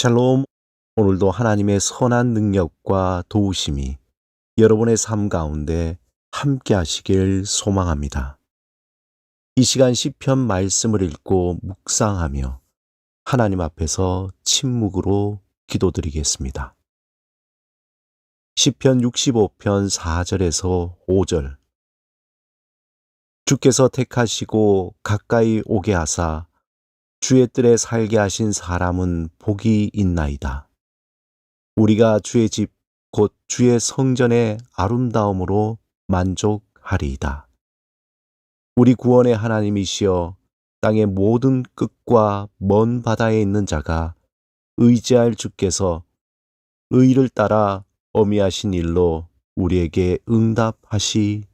샬롬. 오늘도 하나님의 선한 능력과 도우심이 여러분의 삶 가운데 함께 하시길 소망합니다. 이 시간 시편 말씀을 읽고 묵상하며 하나님 앞에서 침묵으로 기도드리겠습니다. 시편 65편 4절에서 5절. 주께서 택하시고 가까이 오게 하사 주의 뜰에 살게 하신 사람은 복이 있나이다. 우리가 주의 집 곧 주의 성전의 아름다움으로 만족하리이다. 우리 구원의 하나님이시여, 땅의 모든 끝과 먼 바다에 있는 자가 의지할 주께서 의를 따라 어미하신 일로 우리에게 응답하시리이다.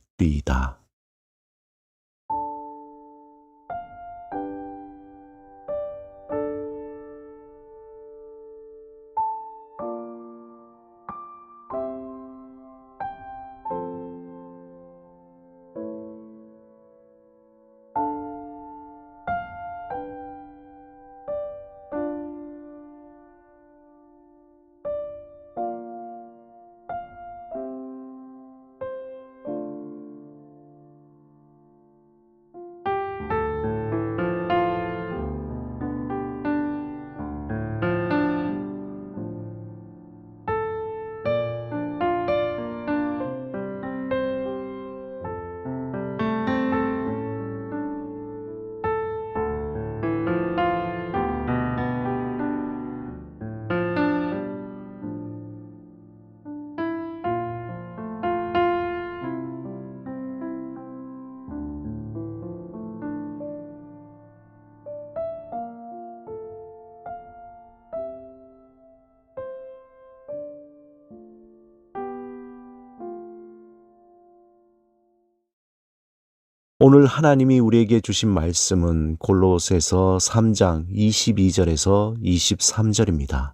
오늘 하나님이 우리에게 주신 말씀은 골로새서 3장 22절에서 23절입니다.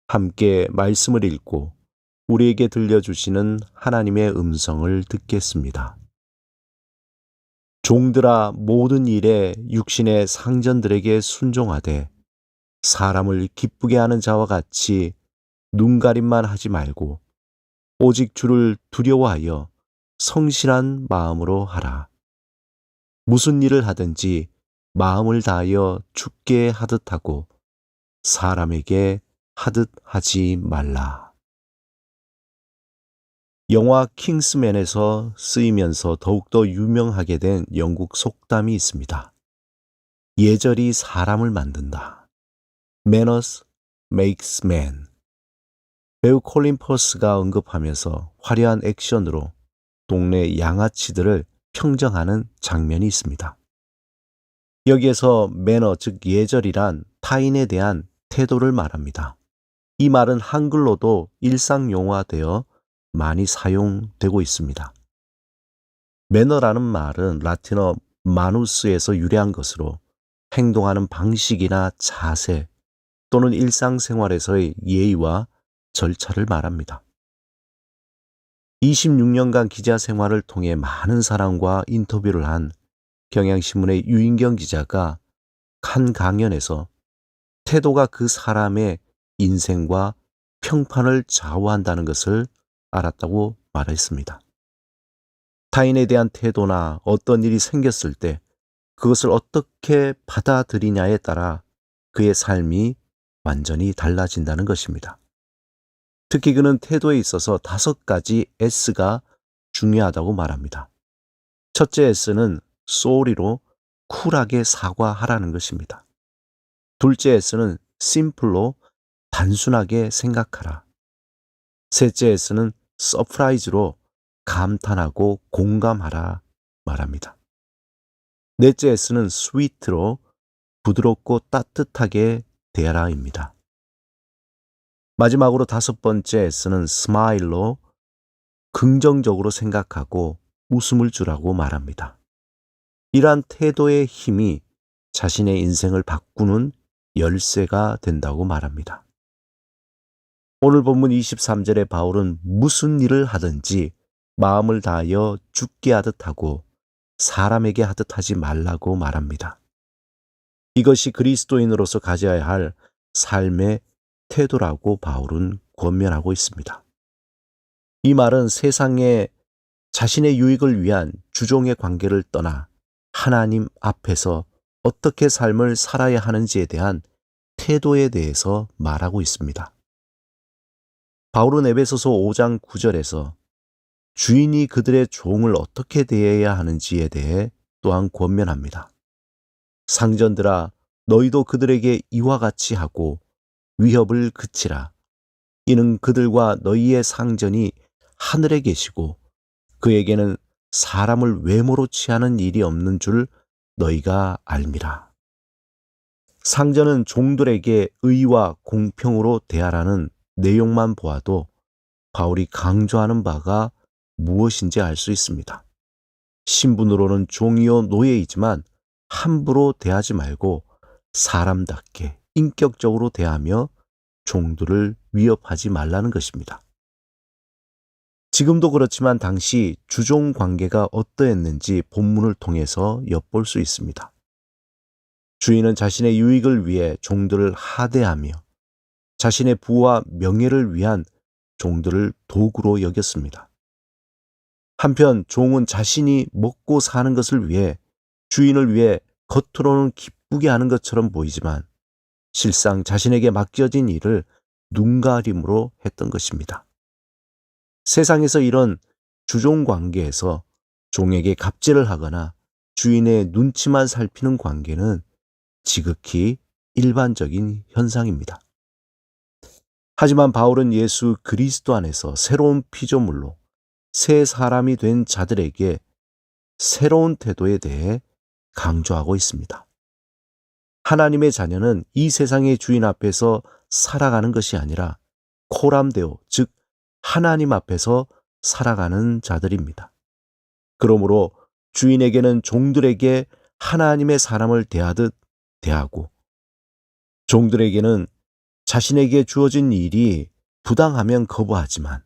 함께 말씀을 읽고 우리에게 들려주시는 하나님의 음성을 듣겠습니다. 종들아, 모든 일에 육신의 상전들에게 순종하되 사람을 기쁘게 하는 자와 같이 눈가림만 하지 말고 오직 주를 두려워하여 성실한 마음으로 하라. 무슨 일을 하든지 마음을 다하여 주께 하듯 하고 사람에게 하듯 하지 말라. 영화 킹스맨에서 쓰이면서 더욱더 유명하게 된 영국 속담이 있습니다. 예절이 사람을 만든다. Manners makes man. 배우 콜린 퍼스가 언급하면서 화려한 액션으로 동네 양아치들을 평정하는 장면이 있습니다. 여기에서 매너, 즉 예절이란 타인에 대한 태도를 말합니다. 이 말은 한글로도 일상용화되어 많이 사용되고 있습니다. 매너라는 말은 라틴어 마누스에서 유래한 것으로 행동하는 방식이나 자세 또는 일상생활에서의 예의와 절차를 말합니다. 26년간 기자 생활을 통해 많은 사람과 인터뷰를 한 경향신문의 유인경 기자가 한 강연에서 태도가 그 사람의 인생과 평판을 좌우한다는 것을 알았다고 말했습니다. 타인에 대한 태도나 어떤 일이 생겼을 때 그것을 어떻게 받아들이냐에 따라 그의 삶이 완전히 달라진다는 것입니다. 특히 그는 태도에 있어서 5가지 S가 중요하다고 말합니다. 첫째 S는 sorry로 쿨하게 사과하라는 것입니다. 둘째 S는 simple로 단순하게 생각하라. 셋째 S는 surprise로 감탄하고 공감하라 말합니다. 넷째 S는 sweet로 부드럽고 따뜻하게 대하라입니다. 마지막으로 5번째 S는 스마일로 긍정적으로 생각하고 웃음을 주라고 말합니다. 이러한 태도의 힘이 자신의 인생을 바꾸는 열쇠가 된다고 말합니다. 오늘 본문 23절에 바울은 무슨 일을 하든지 마음을 다하여 주께 하듯 하고 사람에게 하듯 하지 말라고 말합니다. 이것이 그리스도인으로서 가져야 할 삶의 태도라고 바울은 권면하고 있습니다. 이 말은 세상에 자신의 유익을 위한 주종의 관계를 떠나 하나님 앞에서 어떻게 삶을 살아야 하는지에 대한 태도에 대해서 말하고 있습니다. 바울은 에베소서 5장 9절에서 주인이 그들의 종을 어떻게 대해야 하는지에 대해 또한 권면합니다. 상전들아, 너희도 그들에게 이와 같이 하고 위협을 그치라. 이는 그들과 너희의 상전이 하늘에 계시고 그에게는 사람을 외모로 취하는 일이 없는 줄 너희가 알미라. 상전은 종들에게 의와 공평으로 대하라는 내용만 보아도 바울이 강조하는 바가 무엇인지 알 수 있습니다. 신분으로는 종이요 노예이지만 함부로 대하지 말고 사람답게 인격적으로 대하며 종들을 위협하지 말라는 것입니다. 지금도 그렇지만 당시 주종 관계가 어떠했는지 본문을 통해서 엿볼 수 있습니다. 주인은 자신의 유익을 위해 종들을 하대하며 자신의 부와 명예를 위한 종들을 도구로 여겼습니다. 한편 종은 자신이 먹고 사는 것을 위해 주인을 위해 겉으로는 기쁘게 하는 것처럼 보이지만 실상 자신에게 맡겨진 일을 눈가림으로 했던 것입니다. 세상에서 이런 주종 관계에서 종에게 갑질을 하거나 주인의 눈치만 살피는 관계는 지극히 일반적인 현상입니다. 하지만 바울은 예수 그리스도 안에서 새로운 피조물로 새 사람이 된 자들에게 새로운 태도에 대해 강조하고 있습니다. 하나님의 자녀는 이 세상의 주인 앞에서 살아가는 것이 아니라 코람데오, 즉 하나님 앞에서 살아가는 자들입니다. 그러므로 주인에게는 종들에게 하나님의 사람을 대하듯 대하고 종들에게는 자신에게 주어진 일이 부당하면 거부하지만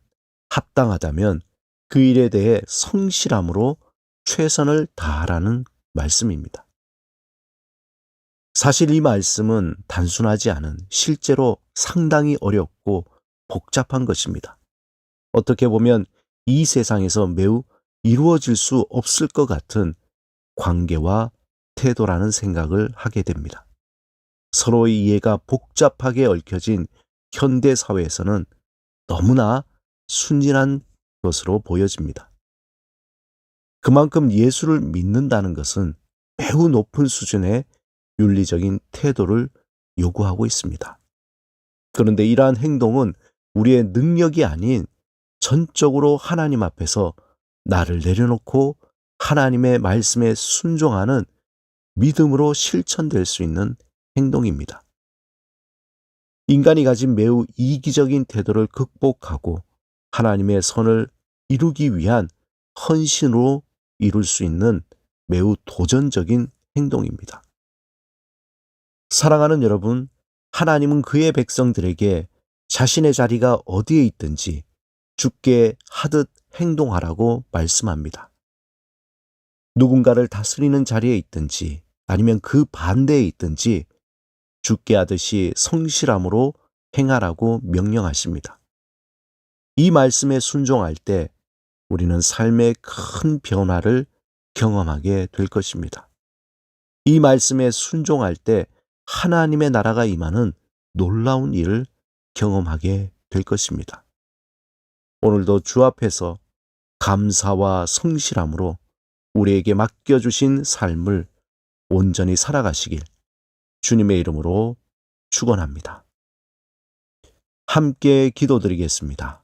합당하다면 그 일에 대해 성실함으로 최선을 다하라는 말씀입니다. 사실 이 말씀은 단순하지 않은, 실제로 상당히 어렵고 복잡한 것입니다. 어떻게 보면 이 세상에서 매우 이루어질 수 없을 것 같은 관계와 태도라는 생각을 하게 됩니다. 서로의 이해가 복잡하게 얽혀진 현대 사회에서는 너무나 순진한 것으로 보여집니다. 그만큼 예수를 믿는다는 것은 매우 높은 수준의 윤리적인 태도를 요구하고 있습니다. 그런데 이러한 행동은 우리의 능력이 아닌 전적으로 하나님 앞에서 나를 내려놓고 하나님의 말씀에 순종하는 믿음으로 실천될 수 있는 행동입니다. 인간이 가진 매우 이기적인 태도를 극복하고 하나님의 선을 이루기 위한 헌신으로 이룰 수 있는 매우 도전적인 행동입니다. 사랑하는 여러분, 하나님은 그의 백성들에게 자신의 자리가 어디에 있든지 주께 하듯 행동하라고 말씀합니다. 누군가를 다스리는 자리에 있든지 아니면 그 반대에 있든지 주께 하듯이 성실함으로 행하라고 명령하십니다. 이 말씀에 순종할 때 우리는 삶의 큰 변화를 경험하게 될 것입니다. 이 말씀에 순종할 때 하나님의 나라가 임하는 놀라운 일을 경험하게 될 것입니다. 오늘도 주 앞에서 감사와 성실함으로 우리에게 맡겨주신 삶을 온전히 살아가시길 주님의 이름으로 축원합니다. 함께 기도드리겠습니다.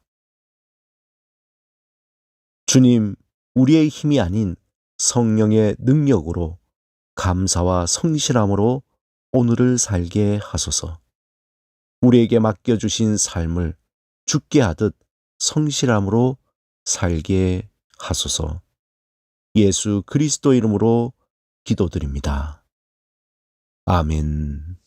주님, 우리의 힘이 아닌 성령의 능력으로 감사와 성실함으로 오늘을 살게 하소서. 우리에게 맡겨주신 삶을 주께 하듯 성실함으로 살게 하소서. 예수 그리스도 이름으로 기도드립니다. 아멘.